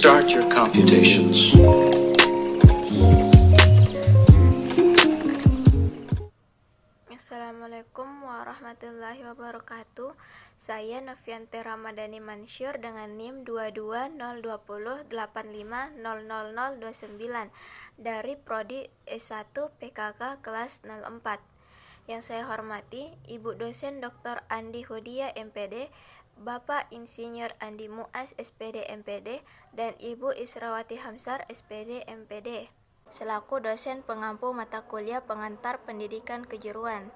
Start your computations. Assalamualaikum warahmatullahi wabarakatuh. Saya Novianti Ramadhani Mansyur dengan NIM 220208500029 dari Prodi S1 PKK kelas 04. Yang saya hormati Ibu dosen Dr. Andi Hudia MPD, Bapak Insinyur Andi Muaz SPD MPD, dan Ibu Israwati Hamsar SPD MPD selaku dosen pengampu mata kuliah pengantar pendidikan kejuruan.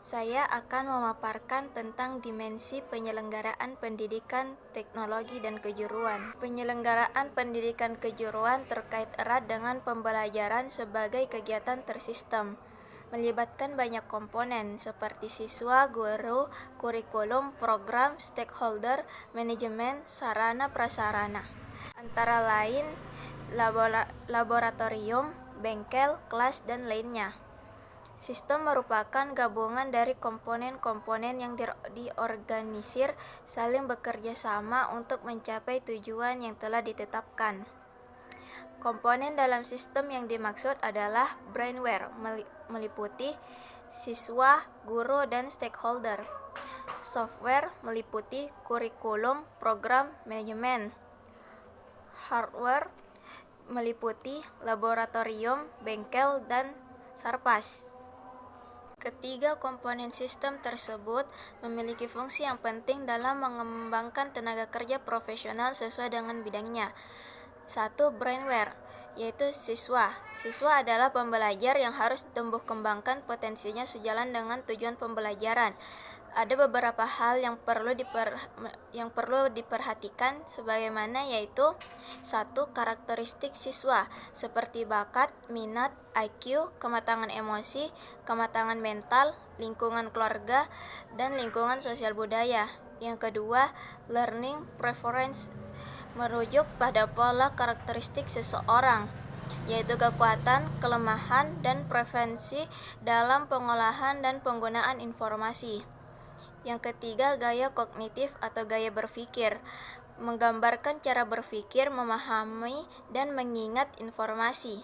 Saya akan memaparkan tentang dimensi penyelenggaraan pendidikan teknologi dan kejuruan. Penyelenggaraan pendidikan kejuruan terkait erat dengan pembelajaran sebagai kegiatan tersistem, melibatkan banyak komponen seperti siswa, guru, kurikulum, program, stakeholder, manajemen, sarana prasarana. Antara lain laboratorium, bengkel, kelas, dan lainnya. Sistem merupakan gabungan dari komponen-komponen yang diorganisir saling bekerja sama untuk mencapai tujuan yang telah ditetapkan. Komponen dalam sistem yang dimaksud adalah brainware, meliputi siswa, guru, dan stakeholder. Software meliputi kurikulum, program, manajemen. Hardware meliputi laboratorium, bengkel, dan sarpas. Ketiga komponen sistem tersebut memiliki fungsi yang penting dalam mengembangkan tenaga kerja profesional sesuai dengan bidangnya. 1. Brainware, yaitu siswa. Siswa adalah pembelajar yang harus tumbuh kembangkan potensinya sejalan dengan tujuan pembelajaran. Ada beberapa hal yang perlu diperhatikan sebagaimana yaitu 1. Karakteristik siswa seperti bakat, minat, IQ, kematangan emosi, kematangan mental, lingkungan keluarga, dan lingkungan sosial budaya. Yang kedua, learning preference merujuk pada pola karakteristik seseorang, yaitu kekuatan, kelemahan, dan preferensi dalam pengolahan dan penggunaan informasi. Yang ketiga, gaya kognitif atau gaya berpikir, menggambarkan cara berpikir, memahami, dan mengingat informasi.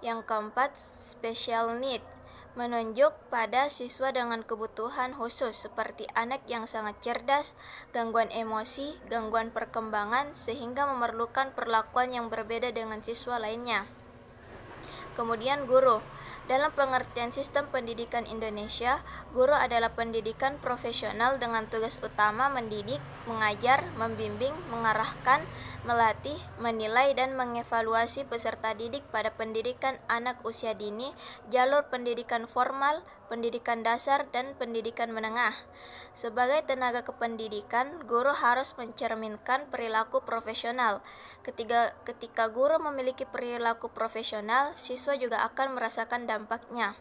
Yang keempat, special need, menunjuk pada siswa dengan kebutuhan khusus seperti anak yang sangat cerdas, gangguan emosi, gangguan perkembangan, sehingga memerlukan perlakuan yang berbeda dengan siswa lainnya. Kemudian guru. Dalam pengertian sistem pendidikan Indonesia, guru adalah pendidikan profesional dengan tugas utama mendidik, mengajar, membimbing, mengarahkan, melatih, menilai, dan mengevaluasi peserta didik pada pendidikan anak usia dini, jalur pendidikan formal, pendidikan dasar, dan pendidikan menengah. Sebagai tenaga kependidikan, guru harus mencerminkan perilaku profesional. Ketika guru memiliki perilaku profesional, siswa juga akan merasakan dampaknya.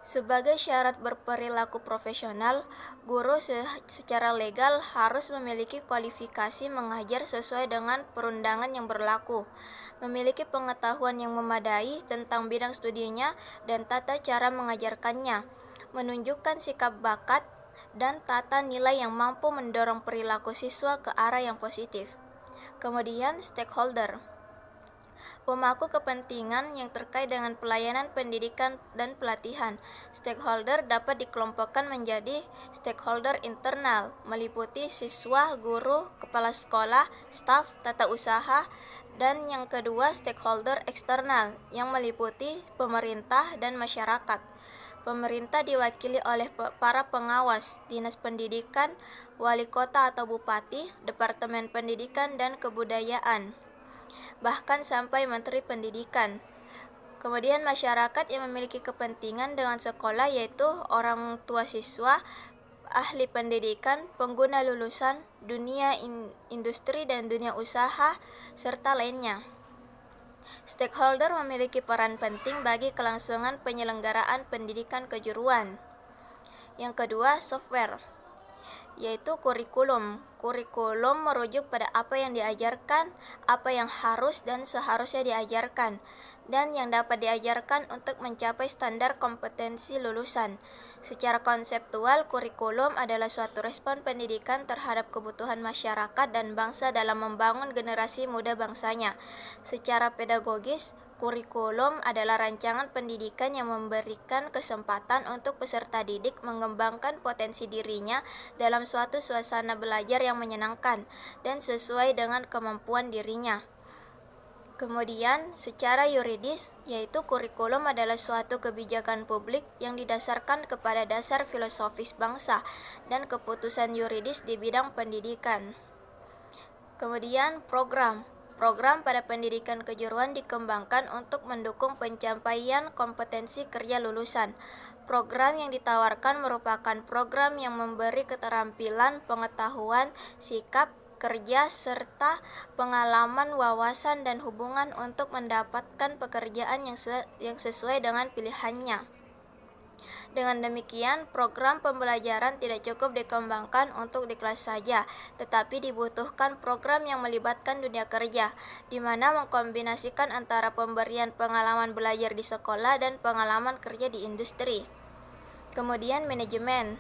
Sebagai syarat berperilaku profesional, guru secara legal harus memiliki kualifikasi mengajar sesuai dengan perundangan yang berlaku, memiliki pengetahuan yang memadai tentang bidang studinya dan tata cara mengajarkannya, menunjukkan sikap bakat dan tata nilai yang mampu mendorong perilaku siswa ke arah yang positif. Kemudian, stakeholder, pemangku kepentingan yang terkait dengan pelayanan pendidikan dan pelatihan. Stakeholder dapat dikelompokkan menjadi stakeholder internal, meliputi siswa, guru, kepala sekolah, staf, tata usaha, dan yang kedua stakeholder eksternal yang meliputi pemerintah dan masyarakat. Pemerintah diwakili oleh para pengawas, dinas pendidikan, wali kota atau bupati, departemen pendidikan dan kebudayaan, bahkan sampai menteri pendidikan. Kemudian masyarakat yang memiliki kepentingan dengan sekolah yaitu orang tua siswa, ahli pendidikan, pengguna lulusan, dunia industri dan dunia usaha, serta lainnya. Stakeholder memiliki peran penting bagi kelangsungan penyelenggaraan pendidikan kejuruan. Yang kedua, software, yaitu kurikulum. Kurikulum merujuk pada apa yang diajarkan, apa yang harus dan seharusnya diajarkan. dan yang dapat diajarkan untuk mencapai standar kompetensi lulusan. Secara konseptual, kurikulum adalah suatu respon pendidikan terhadap kebutuhan masyarakat dan bangsa dalam membangun generasi muda bangsanya. Secara pedagogis, kurikulum adalah rancangan pendidikan yang memberikan kesempatan untuk peserta didik mengembangkan potensi dirinya dalam suatu suasana belajar yang menyenangkan dan sesuai dengan kemampuan dirinya. Kemudian, secara yuridis, yaitu kurikulum adalah suatu kebijakan publik yang didasarkan kepada dasar filosofis bangsa dan keputusan yuridis di bidang pendidikan. Kemudian, program pada pendidikan kejuruan dikembangkan untuk mendukung pencapaian kompetensi kerja lulusan. Program yang ditawarkan merupakan program yang memberi keterampilan, pengetahuan, sikap, kerja, serta pengalaman, wawasan, dan hubungan untuk mendapatkan pekerjaan yang sesuai dengan pilihannya. Dengan demikian, program pembelajaran tidak cukup dikembangkan untuk di kelas saja, tetapi dibutuhkan program yang melibatkan dunia kerja, di mana mengkombinasikan antara pemberian pengalaman belajar di sekolah dan pengalaman kerja di industri. Kemudian manajemen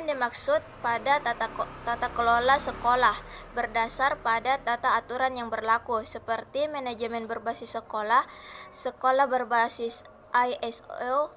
dimaksud pada tata kelola sekolah berdasar pada tata aturan yang berlaku, seperti manajemen berbasis sekolah, sekolah berbasis ISO,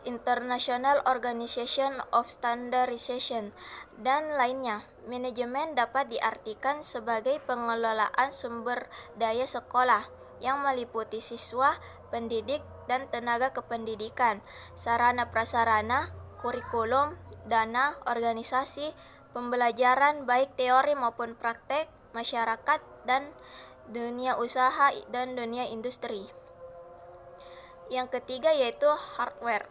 International Organization of Standardization, dan lainnya. Manajemen dapat diartikan sebagai pengelolaan sumber daya sekolah yang meliputi siswa, pendidik, dan tenaga kependidikan, sarana prasarana, kurikulum, dana, organisasi, pembelajaran baik teori maupun praktek, masyarakat, dan dunia usaha dan dunia industri. Yang ketiga yaitu hardware,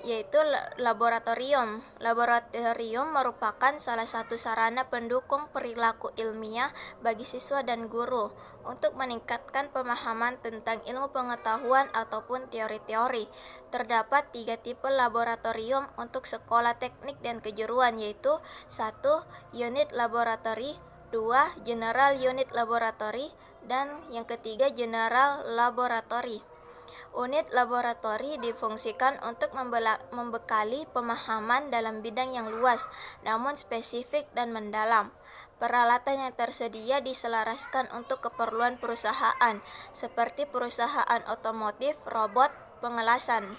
yaitu laboratorium. Laboratorium merupakan salah satu sarana pendukung perilaku ilmiah bagi siswa dan guru untuk meningkatkan pemahaman tentang ilmu pengetahuan ataupun teori-teori. Terdapat 3 tipe laboratorium untuk sekolah teknik dan kejuruan, yaitu 1. Unit laboratory, 2. General unit laboratory, dan yang ketiga General laboratory. Unit laboratori difungsikan untuk membekali pemahaman dalam bidang yang luas, namun spesifik dan mendalam. Peralatan yang tersedia diselaraskan untuk keperluan perusahaan, seperti perusahaan otomotif, robot, pengelasan.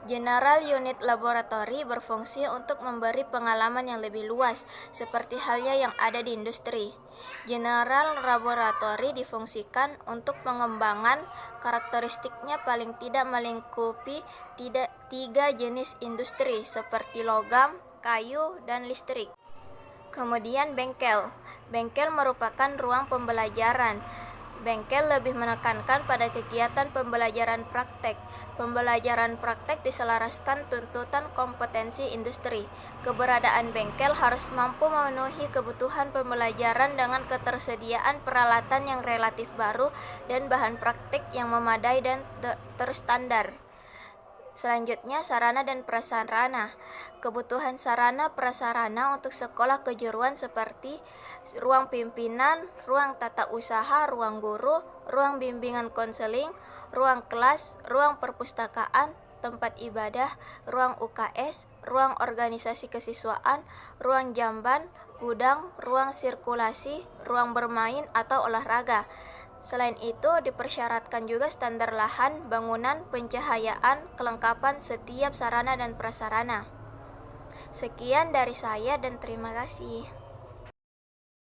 General Unit Laboratory berfungsi untuk memberi pengalaman yang lebih luas, seperti halnya yang ada di industri. General Laboratory difungsikan untuk pengembangan karakteristiknya paling tidak melingkupi 3 jenis industri, seperti logam, kayu, dan listrik. Kemudian bengkel. Bengkel merupakan ruang pembelajaran. Bengkel lebih menekankan pada kegiatan pembelajaran praktek. Pembelajaran praktek diselaraskan tuntutan kompetensi industri. Keberadaan bengkel harus mampu memenuhi kebutuhan pembelajaran dengan ketersediaan peralatan yang relatif baru dan bahan praktek yang memadai dan terstandar. Selanjutnya, sarana dan prasarana. Kebutuhan sarana prasarana untuk sekolah kejuruan seperti ruang pimpinan, ruang tata usaha, ruang guru, ruang bimbingan konseling, ruang kelas, ruang perpustakaan, tempat ibadah, ruang UKS, ruang organisasi kesiswaan, ruang jamban, gudang, ruang sirkulasi, ruang bermain atau olahraga. Selain itu, dipersyaratkan juga standar lahan, bangunan, pencahayaan, kelengkapan setiap sarana dan prasarana. Sekian dari saya dan terima kasih.